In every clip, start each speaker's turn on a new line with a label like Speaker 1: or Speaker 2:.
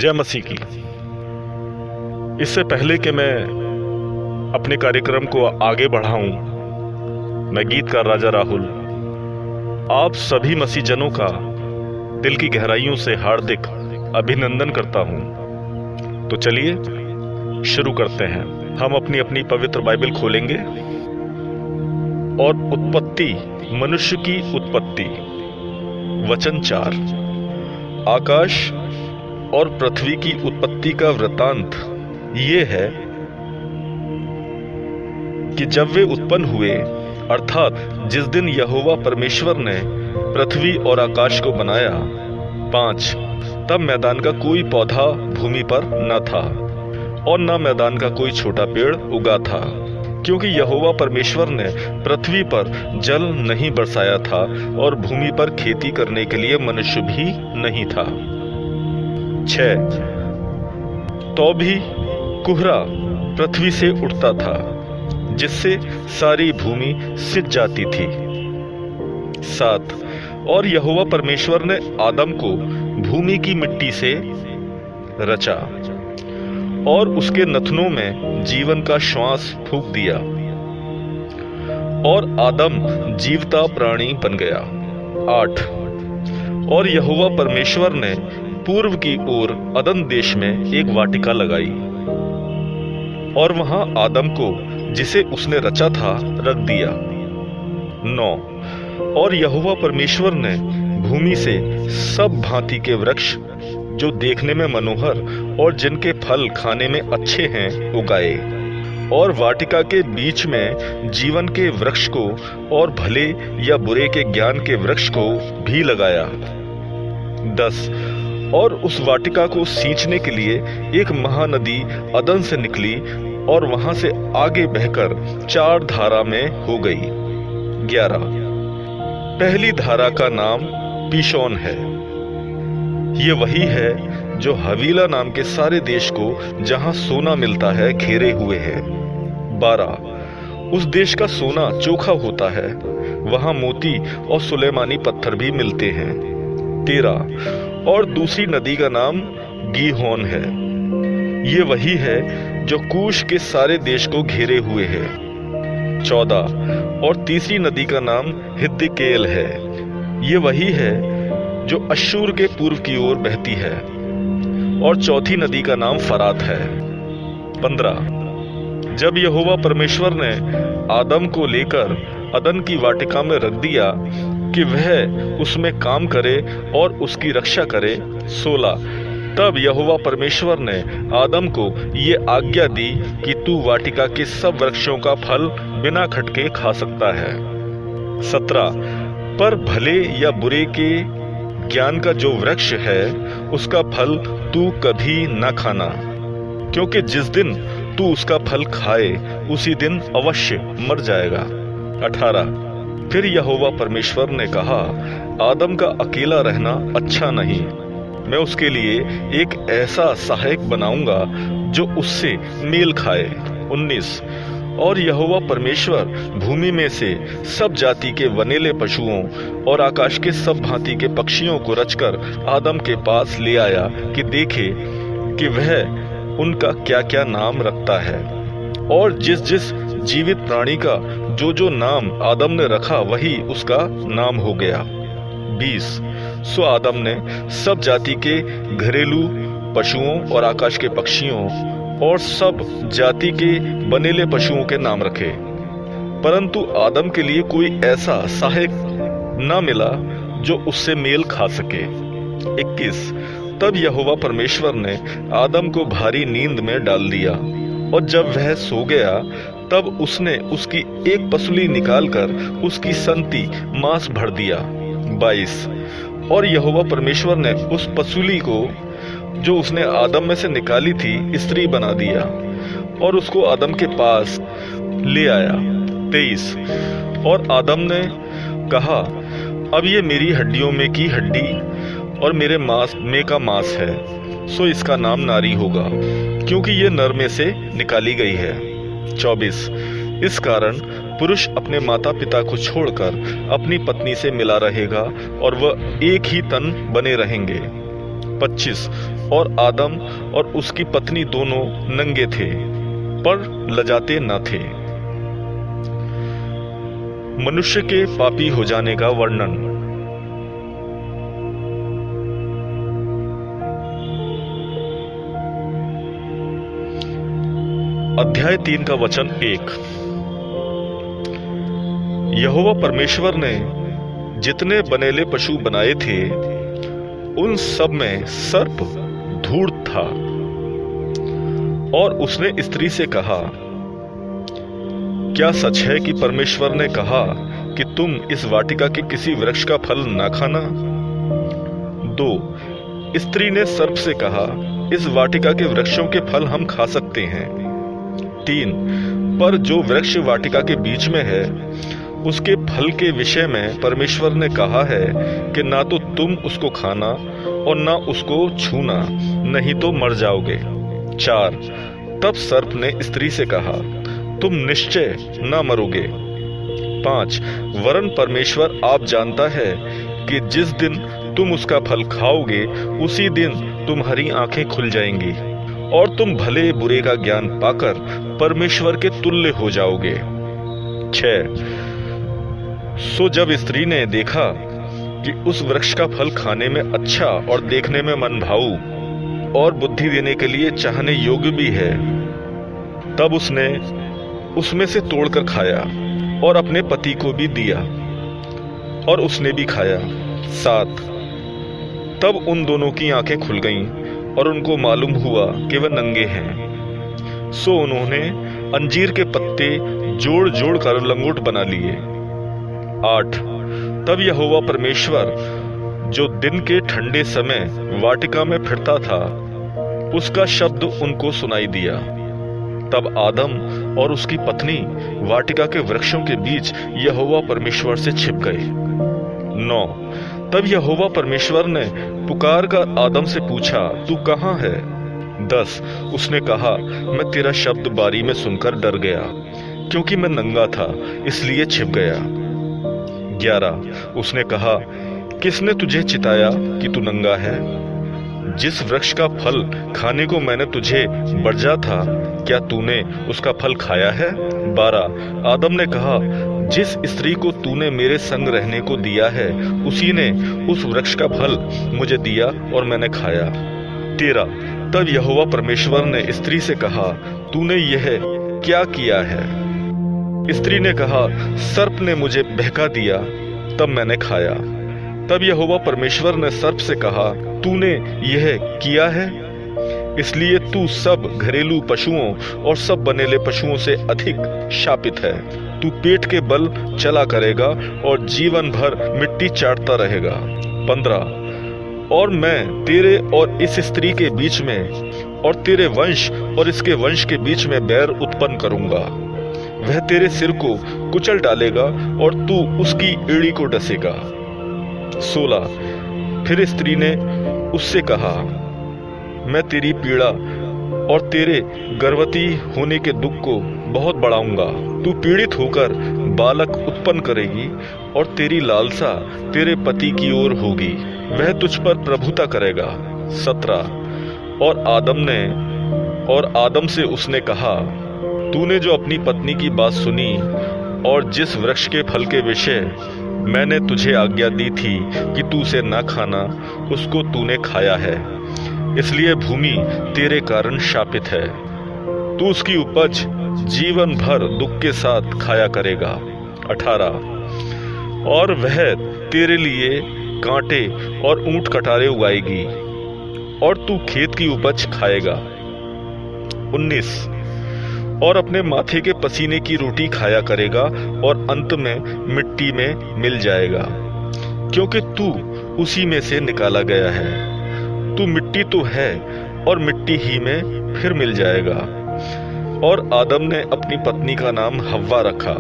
Speaker 1: जय मसीह की। इससे पहले कि मैं अपने कार्यक्रम को आगे बढ़ाऊं, मैं गीतकार राजा राहुल आप सभी मसीहजनों का दिल की गहराइयों से हार्दिक अभिनंदन करता हूं। तो चलिए शुरू करते हैं। हम अपनी अपनी पवित्र बाइबल खोलेंगे और उत्पत्ति, मनुष्य की उत्पत्ति, वचन 4। आकाश और पृथ्वी की उत्पत्ति का वृतांत ये है कि जब वे उत्पन्न हुए, अर्थात जिस दिन यहोवा परमेश्वर ने पृथ्वी और आकाश को बनाया, 5, तब मैदान का कोई पौधा भूमि पर न था और न मैदान का कोई छोटा पेड़ उगा था, क्योंकि यहोवा परमेश्वर ने पृथ्वी पर जल नहीं बरसाया था और भूमि पर खेती करने के लिए मनुष्य भी नहीं था। 6, तो भी कुहरा पृथ्वी से उठता था, जिससे सारी भूमि सिंच जाती थी। 7, और यहोवा परमेश्वर ने आदम को भूमि की मिट्टी से रचा और उसके नथनों में जीवन का श्वास फूंक दिया और आदम जीवता प्राणी बन गया। 8, और यहोवा परमेश्वर ने पूर्व की ओर अदन देश में एक वाटिका लगाई और वहां आदम को, जिसे उसने रचा था, रख दिया। 9, और यहोवा परमेश्वर ने भूमि से सब भांति के वृक्ष जो देखने में मनोहर और जिनके फल खाने में अच्छे हैं उगाए और वाटिका के बीच में जीवन के वृक्ष को और भले या बुरे के ज्ञान के वृक्ष को भी लगाया। 10, और उस वाटिका को सींचने के लिए एक महानदी अदन से निकली और वहां से आगे बहकर 4 धारा में हो गई। 11, पहली धारा का नाम पीशोन है। ये वही है जो हवीला नाम के सारे देश को, जहां सोना मिलता है, घेरे हुए है। 12, उस देश का सोना चोखा होता है, वहां मोती और सुलेमानी पत्थर भी मिलते हैं। 13, और दूसरी नदी का नाम गीहोन है। ये वही है जो कूश के सारे देश को घेरे हुए है। 14, और तीसरी नदी का नाम हिद्देकेल है। ये वही है जो अश्शूर के पूर्व की ओर बहती है और चौथी नदी का नाम फरात है। 15, जब यहोवा परमेश्वर ने आदम को लेकर अदन की वाटिका में रख दिया कि वह उसमें काम करे और उसकी रक्षा करे। 16, तब यहोवा परमेश्वर ने आदम को ये आज्ञा दी कि तू वाटिका के सब वृक्षों का फल बिना खटके खा सकता है। 17, पर भले या बुरे के ज्ञान का जो वृक्ष है उसका फल तू कभी न खाना, क्योंकि जिस दिन तू उसका फल खाए उसी दिन अवश्य मर जाएगा। 18, फिर यहोवा परमेश्वर ने कहा, आदम का अकेला रहना अच्छा नहीं, मैं उसके लिए एक ऐसा सहायक बनाऊंगा जो उससे मेल खाए। 19, और यहोवा परमेश्वर भूमि में से सब जाति के वनेले पशुओं और आकाश के सब भांति के पक्षियों को रचकर आदम के पास ले आया कि देखे कि वह उनका क्या क्या नाम रखता है, और जिस जिस जीवित प्राणी का जो जो नाम आदम ने रखा वही उसका नाम हो गया। 20, सो आदम ने सब जाति के घरेलू पशुओं और आकाश के पक्षियों और सब जाति के बनेले पशुओं के नाम रखे, परंतु आदम के लिए कोई ऐसा सहायक न मिला जो उससे मेल खा सके। 21, तब यहोवा परमेश्वर ने आदम को भारी नींद में डाल दिया और जब वह सो गया तब उसने उसकी एक पसली निकालकर उसकी संति मांस भर दिया। 22, और यहोवा परमेश्वर ने उस पसली को जो उसने आदम में से निकाली थी स्त्री बना दिया और उसको आदम के पास ले आया। 23, और आदम ने कहा, अब ये मेरी हड्डियों में की हड्डी और मेरे मांस में का मांस है, सो इसका नाम नारी होगा, क्योंकि ये नर में से निकाली गई है। 24, इस कारण पुरुष अपने माता पिता को छोड़कर अपनी पत्नी से मिला रहेगा और वह एक ही तन बने रहेंगे। 25, और आदम और उसकी पत्नी दोनों नंगे थे, पर लजाते न थे। मनुष्य के पापी हो जाने का वर्णन। अध्याय 3 का वचन 1। यहोवा परमेश्वर ने जितने बनेले पशु बनाए थे उन सब में सर्प धूर्त था, और उसने स्त्री से कहा, क्या सच है कि परमेश्वर ने कहा कि तुम इस वाटिका के किसी वृक्ष का फल ना खाना? 2, स्त्री ने सर्प से कहा, इस वाटिका के वृक्षों के फल हम खा सकते हैं। 3, पर जो वृक्ष वाटिका के बीच में है उसके फल के विषय में परमेश्वर ने कहा है कि ना तो तुम उसको खाना और ना उसको छूना, नहीं तो मर जाओगे। 4, तब सर्प ने स्त्री से कहा, तुम निश्चय न मरोगे। 5, वरन परमेश्वर आप जानता है कि जिस दिन तुम उसका फल खाओगे उसी दिन तुम्हारी आंखें खुल जाएंगी और तुम भले बुरे का ज्ञान पाकर परमेश्वर के तुल्य हो जाओगे। 6, सो जब स्त्री ने देखा कि उस वृक्ष का फल खाने में अच्छा और देखने में मनभाऊ और बुद्धि देने के लिए चाहने योग्य भी है, तब उसने उसमें से तोड़कर खाया और अपने पति को भी दिया और उसने भी खाया। 7, तब उन दोनों की आंखें खुल गईं और उनको मालूम हुआ कि वह नंगे हैं। सो उन्होंने अंजीर के पत्ते जोड़ जोड़ कर लंगोट बना लिए। 8, तब यहोवा परमेश्वर जो दिन के ठंडे समय वाटिका में फिरता था उसका शब्द उनको सुनाई दिया। तब आदम और उसकी पत्नी वाटिका के वृक्षों के बीच यहोवा परमेश्वर से छिप गए। 9, तब यहोवा परमेश्वर ने पुकार कर आदम से पूछा, तू कहाँ है? 10, उसने कहा, मैं तेरा शब्द बारी में सुनकर डर गया, क्योंकि मैं नंगा था इसलिए छिप गया। 11, उसने कहा, किसने तुझे चिताया कि तू नंगा है? जिस वृक्ष का फल खाने को मैंने तुझे बरजा था, क्या तूने उसका फल खाया है? 12, आदम ने कहा, जिस स्त्री को तूने मेरे संग रहने को दिया है उसी ने उस वृक्ष का फल मुझे दिया और मैंने खाया। 13, तब यहोवा परमेश्वर ने स्त्री से कहा, तूने यह क्या किया है? स्त्री ने कहा, सर्प ने मुझे बहका दिया, तब मैंने खाया। तब यहोवा परमेश्वर ने सर्प से कहा, तूने यह किया है, इसलिए तू सब घरेलू पशुओं और सब बनेले पशुओं से अधिक शापित है। तू पेट के बल चला करेगा और जीवन भर मिट्टी चाटता रहेगा। 15, और मैं तेरे और इस स्त्री के बीच में और तेरे वंश और इसके वंश के बीच में बैर उत्पन्न करूंगा। वह तेरे सिर को कुचल डालेगा और तू उसकी एड़ी को डसेगा। 16, फिर स्त्री ने उससे कहा, मैं तेरी पीड़ा और तेरे गर्भवती होने के दुख को बहुत बढ़ाऊंगा। तू पीड़ित होकर बालक उत्पन्न करेगी और तेरी लालसा तेरे पति की ओर होगी, वह तुझ पर प्रभुता करेगा। 17, और आदम से उसने कहा, तूने जो अपनी पत्नी की बात सुनी और जिस वृक्ष के फल के विषय मैंने तुझे आज्ञा दी थी कि तू उसे न खाना, उसको तूने खाया है, इसलिए भूमि तेरे कारण शापित है। तू उसकी उपज जीवन भर दुख के साथ खाया करेगा। 18, और वह तेरे लिए कांटे और ऊंट कटारे उगाएगी और तू खेत की उपज खाएगा। 19, और अपने माथे के पसीने की रोटी खाया करेगा और अंत में मिट्टी में मिल जाएगा, क्योंकि तू उसी में से निकाला गया है। तू मिट्टी तो है और मिट्टी ही में फिर मिल जाएगा। और आदम ने अपनी पत्नी का नाम हव्वा रखा,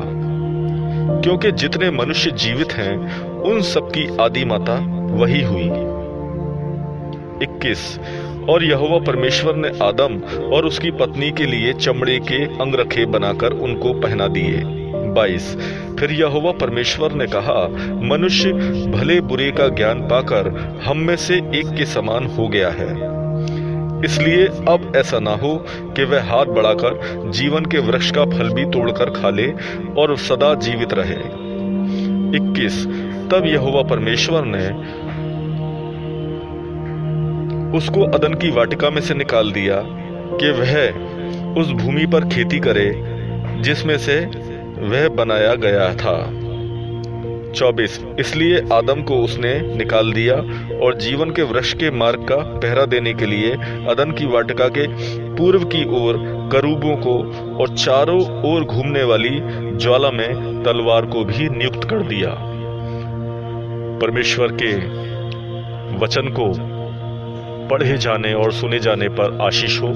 Speaker 1: क्योंकि जितने मनुष्य जीवित हैं उन सबकी आदि माता वही हुई। 21, और यहोवा परमेश्वर ने आदम और उसकी पत्नी के लिए चमड़े के अंगरखे बनाकर उनको पहना दिए। 22, फिर यहोवा परमेश्वर ने कहा, मनुष्य भले बुरे का ज्ञान पाकर हम में से एक के समान हो गया है, इसलिए अब ऐसा ना हो कि वह हाथ बढ़ाकर जीवन के वृक्ष का फल भी तोड़कर खा ले और सदा जीवित रहे। 21 तब यहोवा परमेश्वर ने उसको अदन की वाटिका में से निकाल दिया कि वह उस भूमि पर खेती करे जिसमें से वह बनाया गया था। 24 इसलिए आदम को उसने निकाल दिया और जीवन के वृक्ष के मार्ग का पहरा देने के लिए अदन की वाटिका के पूर्व की ओर करूबों को और चारों ओर घूमने वाली ज्वाला में तलवार को भी नियुक्त कर दिया। परमेश्वर के वचन को पढ़े जाने और सुने जाने पर आशीष हो।